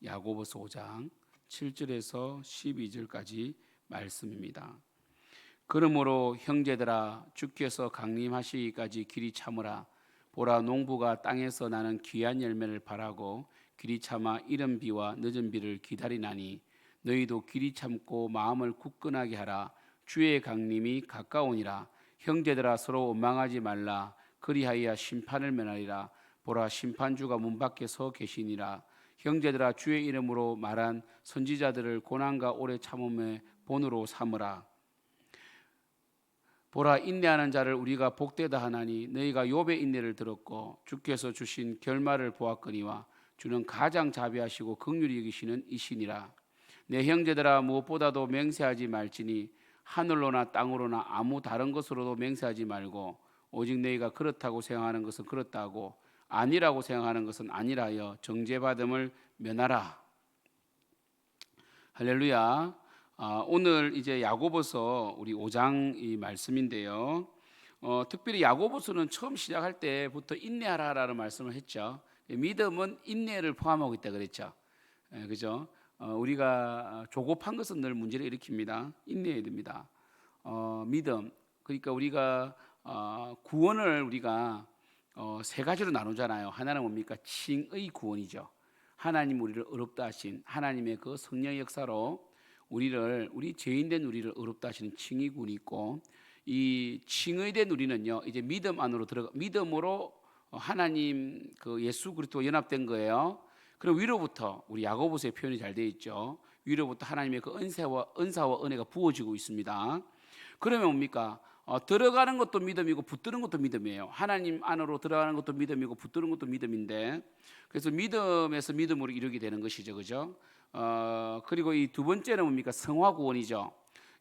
야고보서 5장 7절에서 12절까지 말씀입니다. 그러므로 형제들아, 주께서 강림하시기까지 길이 참으라. 보라, 농부가 땅에서 나는 귀한 열매를 바라고 길이 참아 이른 비와 늦은 비를 기다리나니 너희도 길이 참고 마음을 굳건하게 하라. 주의 강림이 가까우니라. 형제들아, 서로 원망하지 말라. 그리하여 심판을 면하리라. 보라, 심판주가 문 밖에 서 계시니라. 형제들아, 주의 이름으로 말한 선지자들을 고난과 오래 참음의 본으로 삼으라. 보라, 인내하는 자를 우리가 복되다 하나니 너희가 욥의 인내를 들었고 주께서 주신 결말을 보았거니와 주는 가장 자비하시고 긍휼히 여기시는 이시니라. 내 형제들아, 무엇보다도 맹세하지 말지니 하늘로나 땅으로나 아무 다른 것으로도 맹세하지 말고 오직 너희가 그렇다고 생각하는 것은 그렇다고 아니라고 생각하는 것은 아니라여 정죄받음을 면하라. 할렐루야. 오늘 이제 야고보서 우리 5장 이 말씀인데요. 특별히 야고보서는 처음 시작할 때부터 인내하라라는 말씀을 했죠. 믿음은 인내를 포함하고 있다 그랬죠. 그죠? 우리가 조급한 것은 늘 문제를 일으킵니다. 인내해야 됩니다. 믿음, 그러니까 우리가 구원을 우리가 세 가지로 나누잖아요. 하나는 뭡니까? 칭의 구원이죠. 하나님 우리를 의롭다 하신 하나님의 그 성령의 역사로 우리 죄인된 우리를 의롭다 하시는 칭의 구원이 있고, 이 칭의된 우리는요 이제 믿음 안으로 들어가 믿음으로 하나님 그 예수 그리스도와 연합된 거예요. 그리고 위로부터 우리 야고보서의 표현이 잘 되어 있죠. 위로부터 하나님의 그 은사와 은혜가 부어지고 있습니다. 그러면 뭡니까? 들어가는 것도 믿음이고 붙드는 것도 믿음이에요. 하나님 안으로 들어가는 것도 믿음이고 붙드는 것도 믿음인데, 그래서 믿음에서 믿음으로 이루게 되는 것이죠, 그죠? 그리고 이 두 번째는 뭡니까? 성화 구원이죠.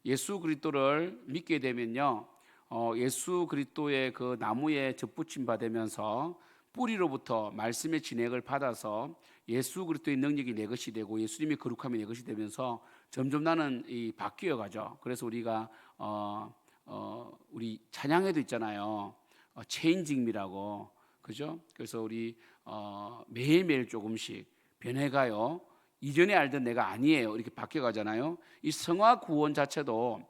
예수 그리스도를 믿게 되면요, 예수 그리스도의 그 나무에 접붙임 받으면서 뿌리로부터 말씀의 진액을 받아서 예수 그리스도의 능력이 내 것이 되고 예수님의 거룩함이 내 것이 되면서 점점 나는 이 바뀌어 가죠. 그래서 우리가 우리 찬양에도 있잖아요. 체인징미라고, 그죠? 그래서 우리 매일매일 조금씩 변해가요. 이전에 알던 내가 아니에요. 이렇게 바뀌어가잖아요. 이 성화 구원 자체도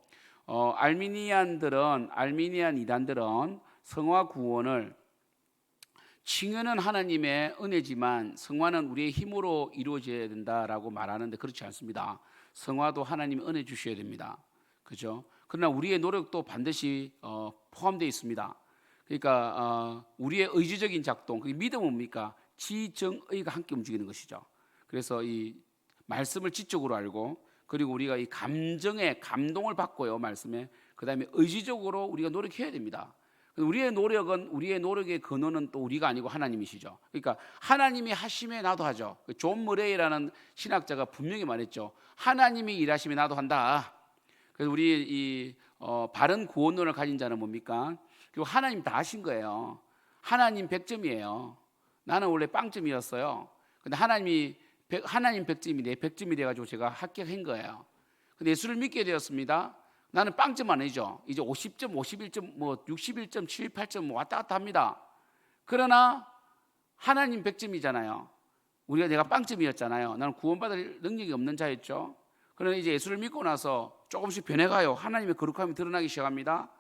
알미니안 이단들은 성화 구원을 칭의는 하나님의 은혜지만 성화는 우리의 힘으로 이루어져야 된다라고 말하는데 그렇지 않습니다. 성화도 하나님이 은혜 주셔야 됩니다. 그죠? 그러나 우리의 노력도 반드시 포함되어 있습니다. 그러니까 우리의 의지적인 작동, 믿음은 뭡니까? 지정의가 함께 움직이는 것이죠. 그래서 이 말씀을 지적으로 알고, 그리고 우리가 이 감정의 감동을 받고요, 말씀에. 그 다음에 의지적으로 우리가 노력해야 됩니다. 우리의 노력의 근원은 또 우리가 아니고 하나님이시죠. 그러니까 하나님이 하심에 나도 하죠. 존 머레이라는 신학자가 분명히 말했죠. 하나님이 일하심에 나도 한다. 그래서 우리 이 바른 구원론을 가진 자는 뭡니까? 그리고 하나님 다 하신 거예요. 하나님 100점이에요. 나는 원래 빵점이었어요. 근데 하나님 100점이 내 100점이 돼가지고 제가 합격한 거예요. 근데 예수를 믿게 되었습니다. 나는 빵점 아니죠. 이제 50점, 51점, 61점, 78점 왔다 갔다 합니다. 그러나 하나님 100점이잖아요. 내가 빵점이었잖아요. 나는 구원받을 능력이 없는 자였죠. 그러나 이제 예수를 믿고 나서 조금씩 변해가요. 하나님의 거룩함이 드러나기 시작합니다.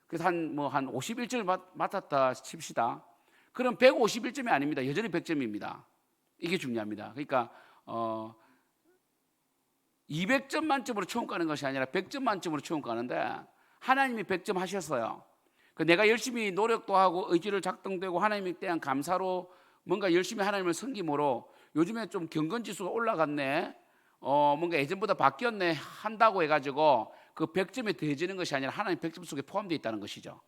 그래서 한 51점을 맡았다 칩시다. 그럼 151점이 아닙니다. 여전히 100점입니다. 이게 중요합니다. 그러니까 200점 만점으로 처음 가는 것이 아니라 100점 만점으로 처음 가는데, 하나님이 100점 하셨어요. 내가 열심히 노력도 하고 의지를 작동되고 하나님에 대한 감사로 뭔가 열심히 하나님을 섬김으로 요즘에 좀 경건지수가 올라갔네, 뭔가 예전보다 바뀌었네 한다고 해가지고 그 100점에 더해지는 것이 아니라 하나님 100점 속에 포함되어 있다는 것이죠.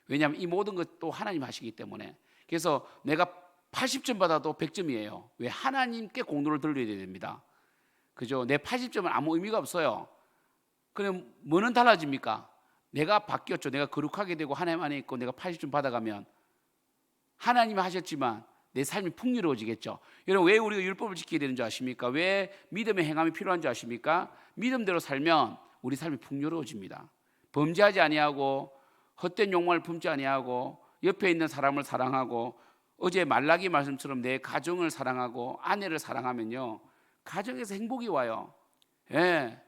왜냐하면 이 모든 것도 하나님 하시기 때문에. 그래서 내가 80점 받아도 100점이에요. 왜? 하나님께 공로를 돌려야 됩니다. 그죠? 내 80점은 아무 의미가 없어요. 그럼 뭐는 달라집니까? 내가 바뀌었죠. 내가 거룩하게 되고 하나님 안에 있고 내가 80점 받아가면 하나님이 하셨지만 내 삶이 풍요로워지겠죠. 여러분, 왜 우리가 율법을 지켜야 되는 줄 아십니까? 왜 믿음의 행함이 필요한 줄 아십니까? 믿음대로 살면 우리 삶이 풍요로워집니다. 범죄하지 아니하고 헛된 욕망을 품지 아니하고 옆에 있는 사람을 사랑하고 어제 말라기 말씀처럼 내 가정을 사랑하고 아내를 사랑하면요, 가정에서 행복이 와요. 예,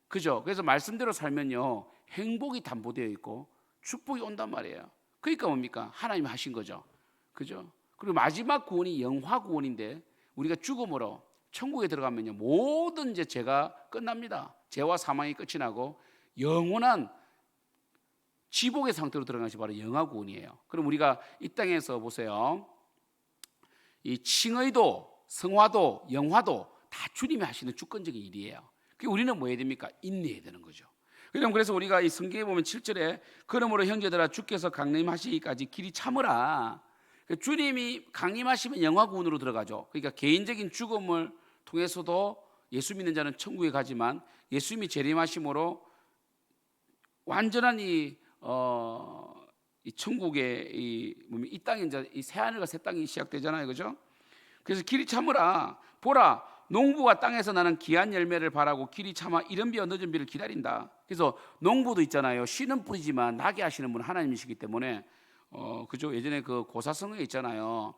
그죠? 그래서 말씀대로 살면요, 행복이 담보되어 있고 축복이 온단 말이에요. 그러니까 뭡니까? 하나님이 하신 거죠. 그죠? 그리고 마지막 구원이 영화 구원인데, 우리가 죽음으로 천국에 들어가면요, 모든 이제 죄가 끝납니다. 죄와 사망이 끝이 나고 영원한 지복의 상태로 들어가는 것이 바로 영화 구원이에요. 그럼 우리가 이 땅에서 보세요, 이 칭의도, 성화도, 영화도 다 주님이 하시는 주권적인 일이에요. 그 우리는 뭐 해야 됩니까? 인내해야 되는 거죠. 그래서 우리가 이 성경에 보면 7절에 그러므로 형제들아 주께서 강림하시기까지 길이 참으라. 주님이 강림하시면 영화 구원으로 들어가죠. 그러니까 개인적인 죽음을 통해서도 예수 믿는 자는 천국에 가지만, 예수님이 재림하심으로 완전한 이 천국의 이 땅에 이제 이 새 하늘과 새 땅이 시작되잖아요, 그죠? 그래서 길이 참으라. 보라, 농부가 땅에서 나는 귀한 열매를 바라고 길이 참아 이른 비와 늦은 비를 기다린다. 그래서 농부도 있잖아요. 씨는 뿌리지만 나게 하시는 분은 하나님이시기 때문에 그죠? 예전에 그 고사성에 있잖아요.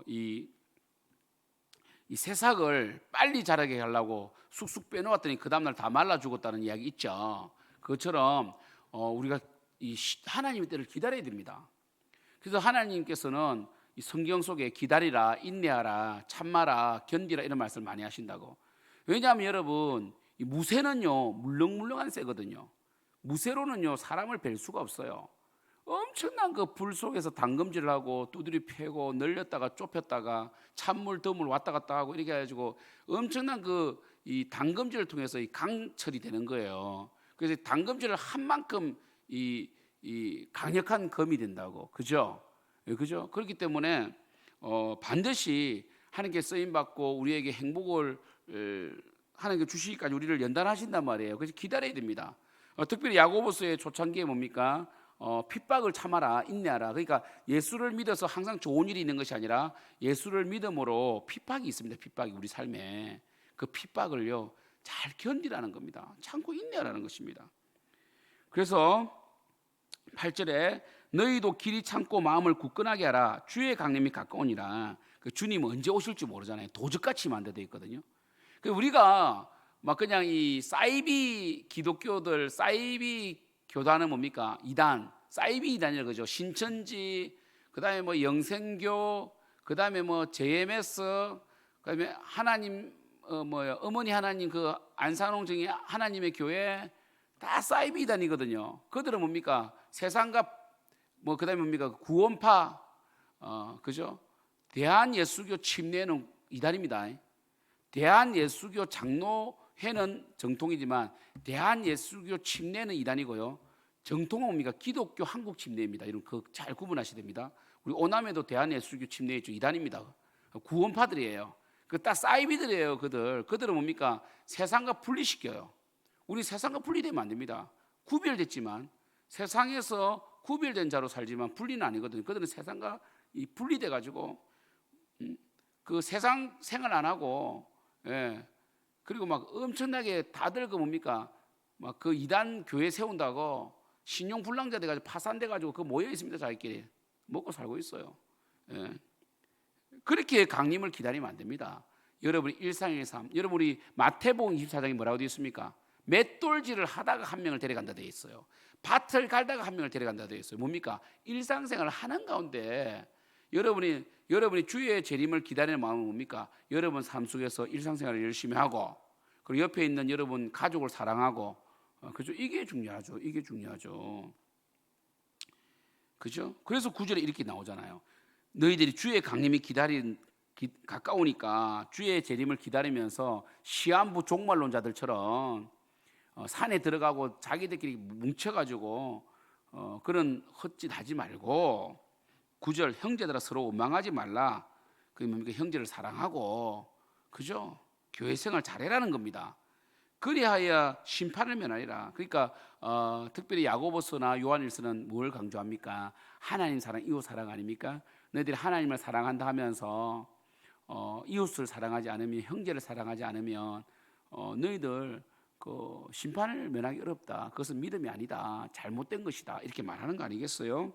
이 새싹을 빨리 자라게 하려고 쑥쑥 빼놓았더니 그 다음날 다 말라 죽었다는 이야기 있죠. 그것처럼 우리가 이 하나님의 때를 기다려야 됩니다. 그래서 하나님께서는 이 성경 속에 기다리라, 인내하라, 참마라, 견디라 이런 말씀을 많이 하신다고. 왜냐하면 여러분, 이 무쇠는요 물렁물렁한 쇠거든요. 무쇠로는요 사람을 뵐 수가 없어요. 엄청난 그 불 속에서 담금질을 하고 두드리 패고 늘렸다가 좁혔다가 찬물 더물 왔다 갔다 하고 이렇게 해가지고 엄청난 이 담금질을 통해서 이 강철이 되는 거예요. 그래서 담금질을 한 만큼 이 강력한 검이 된다고. 그죠? 그죠? 그렇기 때문에 반드시 하나님께 쓰임 받고 우리에게 행복을 하나님께 주시기까지 우리를 연단하신단 말이에요. 그래서 기다려야 됩니다. 특별히 야고보서의 초창기에 뭡니까? 핍박을 참아라, 인내하라. 그러니까 예수를 믿어서 항상 좋은 일이 있는 것이 아니라 예수를 믿음으로 핍박이 있습니다. 핍박이 우리 삶에. 그 핍박을요 잘 견디라는 겁니다. 참고 인내하라는 것입니다. 그래서 8절에 너희도 길이 참고 마음을 굳건하게 하라. 주의 강림이 가까우니라. 그 주님 언제 오실지 모르잖아요. 도적같이 만들어져 있거든요. 우리가 막 그냥 이 사이비 기독교들, 사이비 교단은 뭡니까? 이단, 사이비 이단이라고 그러죠. 신천지, 그다음에 뭐 영생교, 그다음에 뭐 JMS, 그다음에 하나님 어머니 하나님 그 안산홍 정의 하나님의 교회 다 사이비 이단이거든요. 그들은 뭡니까? 세상과 뭐 그다음에 뭡니까? 구원파, 그죠? 대한예수교 침례는 이단입니다. 대한예수교 장로회는 정통이지만 대한예수교 침례는 이단이고요. 정통은 뭡니까? 기독교 한국 침례입니다. 이런 거 잘 구분하셔야 됩니다. 우리 오남에도 대한예수교 침례 있죠. 이단입니다. 구원파들이에요. 그 딱 사이비들이에요. 그들은 뭡니까? 세상과 분리시켜요. 우리 세상과 분리되면 안 됩니다. 구별됐지만 세상에서 구별된 자로 살지만 분리는 아니거든요. 그들은 세상과 분리돼 가지고 그 세상 생활 안 하고, 예. 그리고 막 엄청나게 다들 그 뭡니까? 막 그 이단 교회 세운다고 신용 불량자 돼 가지고 파산돼 가지고 그 모여 있습니다. 자기끼리 먹고 살고 있어요. 예. 그렇게 강림을 기다리면 안 됩니다. 여러분이 일상일삼, 여러분이 마태복음 24장에 뭐라고 되어 있습니까? 맷돌질을 하다가 한 명을 데려간다 되어 있어요. 밭을 갈다가 한 명을 데려간다 되어 있어요. 뭡니까? 일상생활을 하는 가운데 여러분이 주의 재림을 기다리는 마음은 뭡니까? 여러분 삶 속에서 일상생활을 열심히 하고, 그리고 옆에 있는 여러분 가족을 사랑하고, 그죠? 이게 중요하죠. 이게 중요하죠. 그죠? 그래서 9절에 이렇게 나오잖아요. 너희들이 주의 강림이 가까우니까 주의 재림을 기다리면서 시한부 종말론자들처럼 산에 들어가고 자기들끼리 뭉쳐가지고 그런 헛짓 하지 말고, 9절 형제들아 서로 원망하지 말라. 그게 뭡니까? 형제를 사랑하고, 그죠? 교회 생활 잘해라는 겁니다. 그리하여 심판을 면하리라. 그러니까 특별히 야고보서나 요한일서는 뭘 강조합니까? 하나님 사랑, 이웃 사랑 아닙니까? 너희들이 하나님을 사랑한다 하면서 이웃을 사랑하지 않으면, 형제를 사랑하지 않으면 너희들 그 심판을 면하기 어렵다. 그것은 믿음이 아니다. 잘못된 것이다. 이렇게 말하는 거 아니겠어요?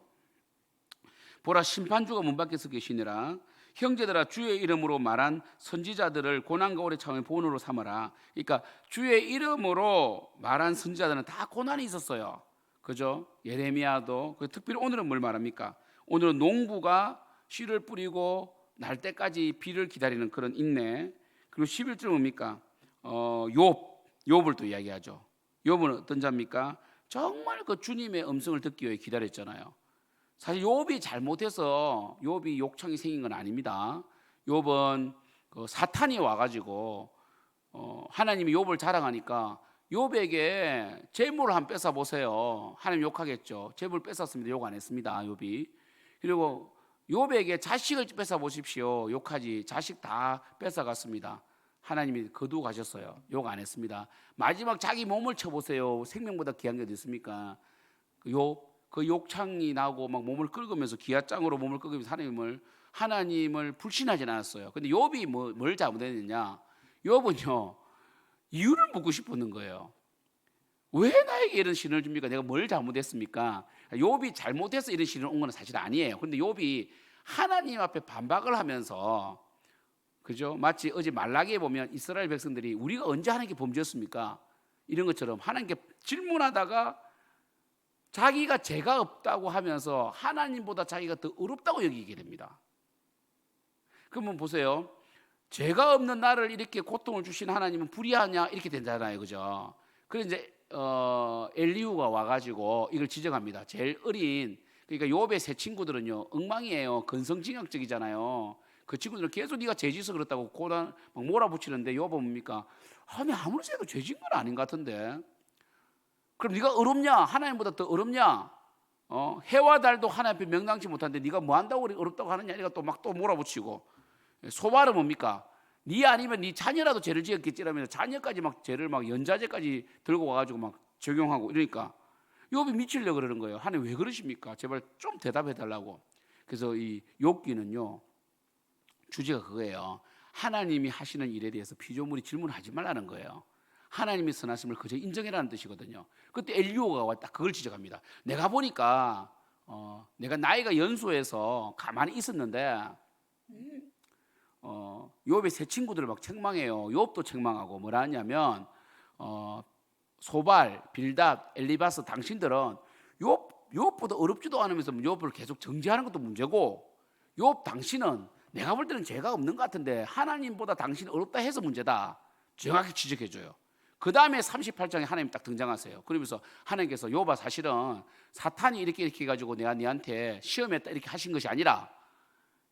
보라, 심판주가 문 밖에서 계시니라. 형제들아 주의 이름으로 말한 선지자들을 고난과 오래 참음의 본으로 삼아라. 그러니까 주의 이름으로 말한 선지자들은 다 고난이 있었어요. 그죠? 예레미야도. 특별히 오늘은 뭘 말합니까? 오늘은 농부가 씨를 뿌리고 날 때까지 비를 기다리는 그런 인내. 그리고 11절 뭡니까? 욥을 또 이야기하죠. 욥은 어떤 자입니까? 정말 그 주님의 음성을 듣기 위해 기다렸잖아요. 사실 욥이 잘못해서 욥이 욕창이 생긴 건 아닙니다. 욥은 그 사탄이 와가지고 하나님이 욥을 자랑하니까 욥에게 재물을 한번 뺏어 보세요. 하나님 욕하겠죠. 재물 뺏었습니다. 욕 안 했습니다. 욥이. 그리고 욥에게 자식을 뺏어 보십시오. 욕하지. 자식 다 뺏어갔습니다. 하나님이 거두고 가셨어요. 욕 안 했습니다. 마지막 자기 몸을 쳐보세요. 생명보다 귀한 게 어디 있습니까? 그 욕창이 나고 막 몸을 긁으면서 기아장으로 몸을 긁으면서 하나님을 불신하진 않았어요. 근데 욥이 뭘 잘못했느냐? 욥은요 이유를 묻고 싶었는 거예요. 왜 나에게 이런 신을 줍니까? 내가 뭘 잘못했습니까? 욥이 잘못해서 이런 신을 온 건 사실 아니에요. 근데 욥이 하나님 앞에 반박을 하면서, 그죠? 마치 어제 말라기에 보면 이스라엘 백성들이 우리가 언제 하나님께 범죄했습니까? 이런 것처럼 하나님께 질문하다가 자기가 죄가 없다고 하면서 하나님보다 자기가 더 어렵다고 여기게 됩니다. 그러면 보세요. 죄가 없는 나를 이렇게 고통을 주신 하나님은 불의하냐 이렇게 되잖아요. 그죠? 그래서 이제 엘리후가 와가지고 이걸 지적합니다. 제일 어린, 그러니까 욥의 세 친구들은요 엉망이에요. 근성징악적이잖아요. 그 친구들은 계속 네가 죄짓어 그렇다고 고난 막 몰아붙이는데 욥은 뭡니까? 아니 아무리 생각해도 죄진 건 아닌 것 같은데. 그럼 네가 어렵냐? 하나님보다 더 어렵냐? 해와 달도 하나님 앞에 명랑치 못하는데 네가 뭐 한다고 어렵다고 하느냐? 이가 또 막 또 몰아붙이고. 소발은 뭡니까? 네 아니면 네 자녀라도 죄를 지었겠지라면서 자녀까지 막 죄를 막 연좌죄까지 들고 와가지고 막 적용하고 이러니까 욥이 미치려고 그러는 거예요. 하나님 왜 그러십니까? 제발 좀 대답해 달라고. 그래서 이 욥기는요 주제가 그거예요. 하나님이 하시는 일에 대해서 피조물이 질문하지 말라는 거예요. 하나님의 선하심을 그저 인정해라는 뜻이거든요. 그때 엘리오가 왔다 그걸 지적합니다. 내가 보니까 내가 나이가 연소해서 가만히 있었는데 욥의 세 친구들을 막 책망해요. 욥도 책망하고 뭐라 하냐면 소발, 빌닷, 엘리바스 당신들은 욥보다 어렵지도 않으면서 욥을 계속 정죄하는 것도 문제고 욥 당신은 내가 볼 때는 죄가 없는 것 같은데 하나님보다 당신이 어렵다 해서 문제다. 정확히 지적해줘요. 그 다음에 38장에 하나님 딱 등장하세요. 그러면서 하나님께서 욥아 사실은 사탄이 이렇게 해가지고 내가 네한테 시험했다 이렇게 하신 것이 아니라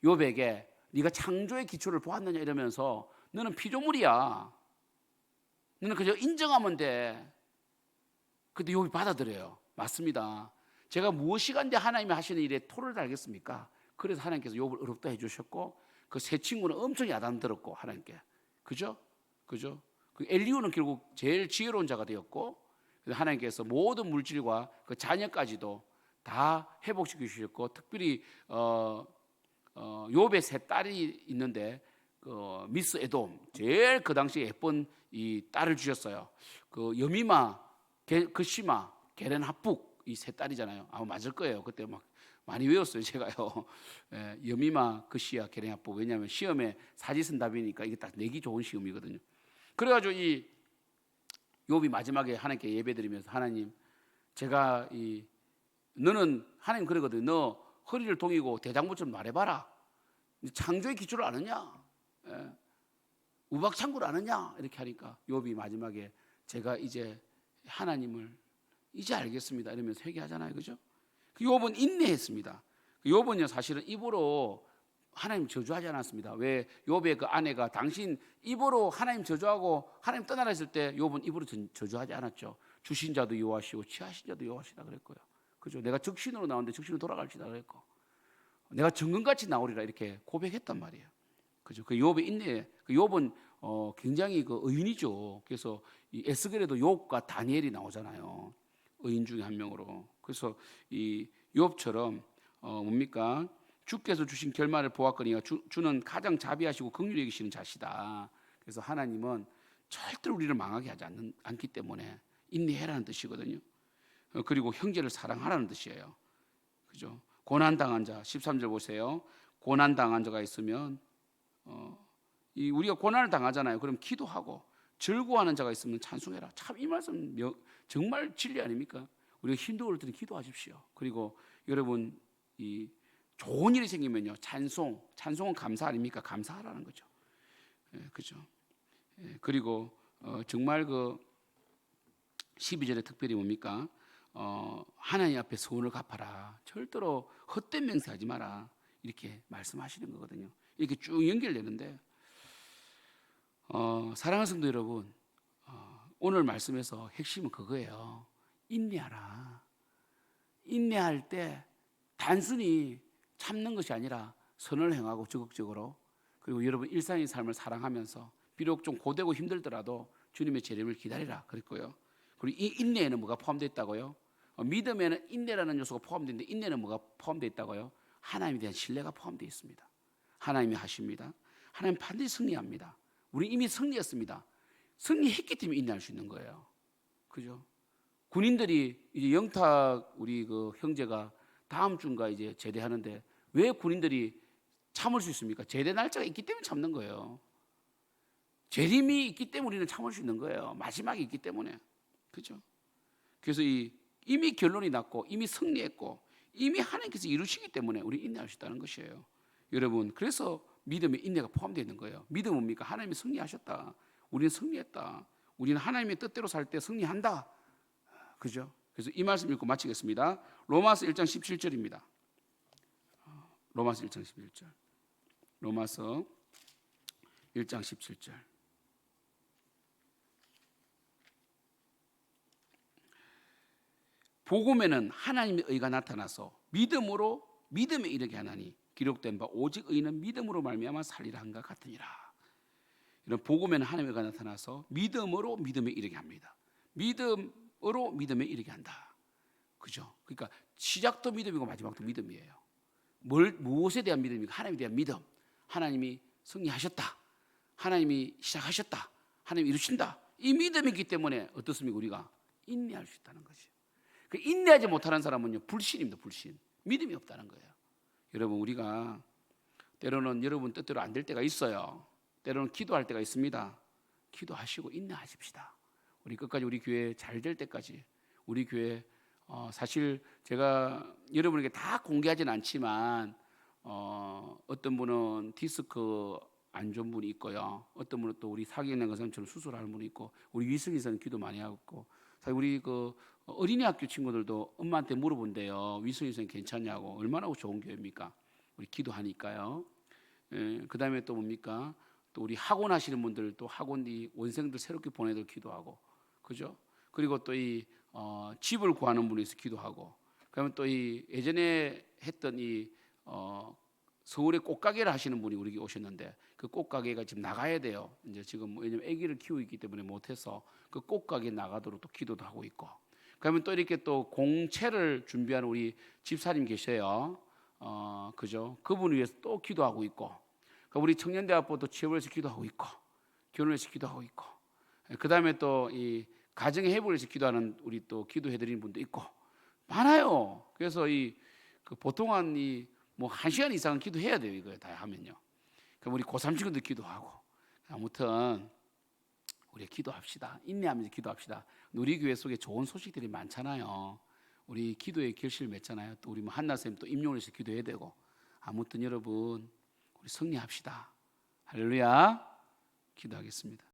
욥에게 네가 창조의 기초를 보았느냐 이러면서 너는 피조물이야. 너는 그저 인정하면 돼. 근데 욥이 받아들여요. 맞습니다. 제가 무엇이간데 하나님이 하시는 일에 토를 달겠습니까? 그래서 하나님께서 욥을 어렵다 해주셨고 그 세 친구는 엄청 야단 들었고 하나님께. 그죠? 그 엘리후는 결국 제일 지혜로운 자가 되었고 하나님께서 모든 물질과 그 자녀까지도 다 회복시켜 주셨고 특별히 욥의 세 딸이 있는데 그 미스 에돔 제일 그 당시에 예쁜 이 딸을 주셨어요. 그 여미마, 그시마, 게렌 합북 이 세 딸이잖아요. 아마 맞을 거예요. 그때 막 많이 외웠어요 제가요. 여미마, 그시야, 게렌 합북. 왜냐하면 시험에 사지선 답이니까 이게 딱 내기 좋은 시험이거든요. 그래가지고 이 욥이 마지막에 하나님께 예배드리면서 하나님 제가 너는 하나님 그러거든. 너 허리를 동이고 대장부 좀 말해봐라. 창조의 기초를 아느냐? 우박창고를 아느냐? 이렇게 하니까 욥이 마지막에 제가 이제 하나님을 이제 알겠습니다. 이러면서 회개하잖아요. 그죠? 욥은 인내했습니다. 욥은요 사실은 입으로 하나님 저주하지 않았습니다. 왜 욥의 그 아내가 당신 입으로 하나님 저주하고 하나님 떠나라 했을 때 욥은 입으로 저주하지 않았죠. 주신 자도 여호와시고 취하신 자도 여호와시다 그랬고요. 그죠? 내가 적신으로 나오는데 적신으로 돌아갈지다 그랬고 내가 정금같이 나오리라 이렇게 고백했단 말이에요. 그죠? 그 욥의 인내, 그 욥은 굉장히 그 의인이죠. 그래서 이 에스겔에도 욥과 다니엘이 나오잖아요. 의인 중에 한 명으로. 그래서 이 욥처럼 뭡니까? 주께서 주신 결말을 보았거니와 주는 가장 자비하시고 긍휼히 여기시는 자시다. 그래서 하나님은 절대로 우리를 망하게 하지 않기 때문에 인내해라는 뜻이거든요. 그리고 형제를 사랑하라는 뜻이에요. 그죠? 고난당한 자 13절 보세요. 고난 당한 자가 있으면 우리가 고난을 당하잖아요. 그럼 기도하고 즐거워하는 자가 있으면 찬송해라. 참 이 말씀 정말 진리 아닙니까? 우리가 힘들을 때는 기도하십시오. 그리고 여러분 이 좋은 일이 생기면요, 찬송은 감사 아닙니까? 감사하라는 거죠. 그죠? 그리고 정말 그 12절에 특별히 뭡니까? 하나님 앞에 소원을 갚아라. 절대로 헛된 맹세하지 마라. 이렇게 말씀하시는 거거든요. 이렇게 쭉 연결되는데 사랑하는 성도 여러분, 오늘 말씀에서 핵심은 그거예요. 인내하라. 인내할 때 단순히 참는 것이 아니라 선을 행하고 적극적으로, 그리고 여러분 일상의 삶을 사랑하면서 비록 좀 고되고 힘들더라도 주님의 재림을 기다리라 그랬고요. 그리고 이 인내에는 뭐가 포함되어 있다고요? 믿음에는 인내라는 요소가 포함되어 있는데 인내는 뭐가 포함되어 있다고요? 하나님에 대한 신뢰가 포함되어 있습니다. 하나님이 하십니다. 하나님 반드시 승리합니다. 우리 이미 승리했습니다. 승리했기 때문에 인내할 수 있는 거예요. 그죠? 군인들이 이제 영탁 우리 그 형제가 다음 주인가 이제 제대하는데 왜 군인들이 참을 수 있습니까? 제대 날짜가 있기 때문에 참는 거예요. 재림이 있기 때문에 우리는 참을 수 있는 거예요. 마지막이 있기 때문에. 그죠? 그래서 이미 결론이 났고 이미 승리했고 이미 하나님께서 이루시기 때문에 우리 인내할 수 있다는 것이에요. 여러분, 그래서 믿음에 인내가 포함되어 있는 거예요. 믿음은 뭡니까? 하나님이 승리하셨다. 우리는 승리했다. 우리는 하나님의 뜻대로 살 때 승리한다. 그죠? 그래서 이 말씀 읽고 마치겠습니다. 로마서 1장 17절입니다. 로마서 1장 17절. 로마서 1장 17절. 복음에는 하나님의 의가 나타나서 믿음에 이르게 하나니 기록된 바 오직 의는 믿음으로 말미암아 살리라 한가 같으니라. 이런 복음에는 하나님의 의가 나타나서 믿음으로 믿음에 이르게 합니다. 믿음으로 믿음에 이르게 한다. 그죠? 그러니까 시작도 믿음이고 마지막도 믿음이에요. 무엇에 대한 믿음입니까? 하나님에 대한 믿음. 하나님이 승리하셨다. 하나님이 시작하셨다. 하나님이 이루신다. 이 믿음이기 때문에 어떻습니까? 우리가 인내할 수 있다는 거죠. 그 인내하지 못하는 사람은요, 불신입니다. 불신. 믿음이 없다는 거예요. 여러분, 우리가 때로는 여러분 뜻대로 안 될 때가 있어요. 때로는 기도할 때가 있습니다. 기도하시고 인내하십시다. 우리 끝까지 우리 교회 잘 될 때까지 우리 교회 사실 제가 여러분에게 다 공개하진 않지만 어떤 분은 디스크 안 좋은 분이 있고요. 어떤 분은 또 우리 사기행량 선생님처럼 수술하는 분이 있고 우리 위승희선 기도 많이 하고 있고 사실 우리 그 어린이학교 친구들도 엄마한테 물어본대요. 위승희 선생님 괜찮냐고. 얼마나 좋은 교회입니까? 우리 기도하니까요. 그 다음에 또 뭡니까? 또 우리 학원 하시는 분들 또 학원이 원생들 새롭게 보내들 기도하고, 그죠? 그리고 또 이 집을 구하는 분이 있어 기도하고, 그러면 또 이 예전에 했던 서울에 꽃가게를 하시는 분이 우리 오셨는데 그 꽃가게가 지금 나가야 돼요. 이제 지금 왜냐면 아기를 키우고 있기 때문에 못해서 그 꽃가게 나가도록 또 기도도 하고 있고. 그러면 또 이렇게 또 공채를 준비하는 우리 집사님 계셔요. 그죠? 그분을 위해서 또 기도하고 있고. 우리 청년대학교도 취업을 해서 기도하고 있고, 결혼해서 기도하고 있고, 그 다음에 또 이 가정의 회복을 해서 기도하는 우리 또 기도해드리는 분도 있고 많아요. 그래서 그 보통 뭐 1시간 이상은 기도해야 돼요. 이거 다 하면요. 그럼 우리 고3 친구들 기도하고, 아무튼 우리 기도합시다. 인내하면서 기도합시다. 우리 교회 속에 좋은 소식들이 많잖아요. 우리 기도의 결실을 맺잖아요. 또 우리 뭐 한나 쌤 또 임용을 해서 기도해야 되고. 아무튼 여러분 우리 승리합시다. 할렐루야. 기도하겠습니다.